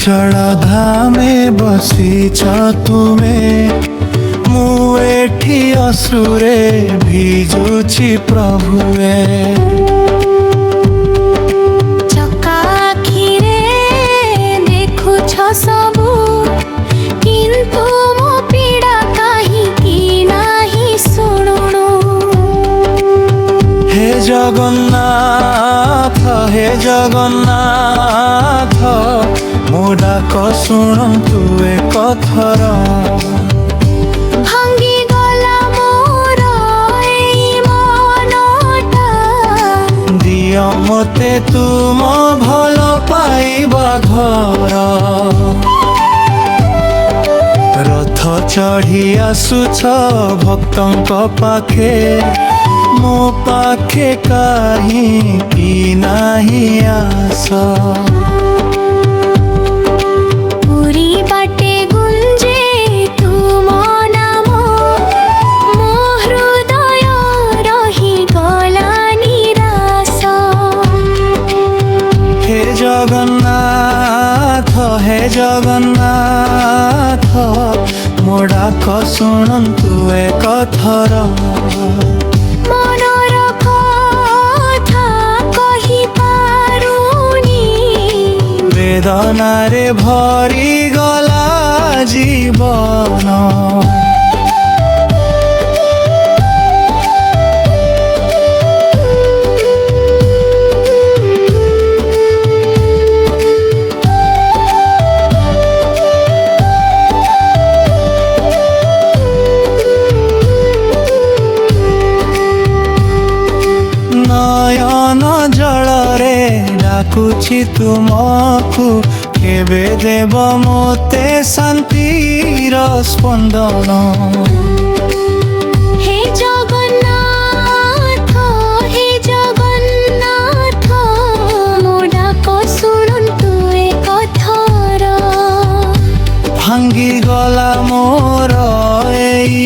चंचल धामे बसीच तुमे मु एठी अश्रुरे भिजुछि प्रभुए। चका आखिरे देखुछ सबु किंतु मो पीड़ा काहिंकी नाही शुणुनु। हे जगन्नाथ हे जगन्नाथ मो डाक शुणन्तु एक थर। भांगी गला मोर एई मनटा दिय मते तुम भल पाइबा घर। रथ चढ़ी आसुछ भक्तंक पाखे मो पाखे काहिंकी नाही आस। पुरी बाटे गुंजे तुम नाम मो हृदय रही गला निराश। हे जगन्नाथ मो डाक शुणन्तु एक थर। मनर कथा कहि पारुनी वेदनारे भरी गला जीवन। नयन जलरे डाकुछि तुमकु केबे देव मोते शांतिर स्पंदन। हे जगन्नाथ मो डाक शुणन्तु एक थर। भांगी गला मोर एई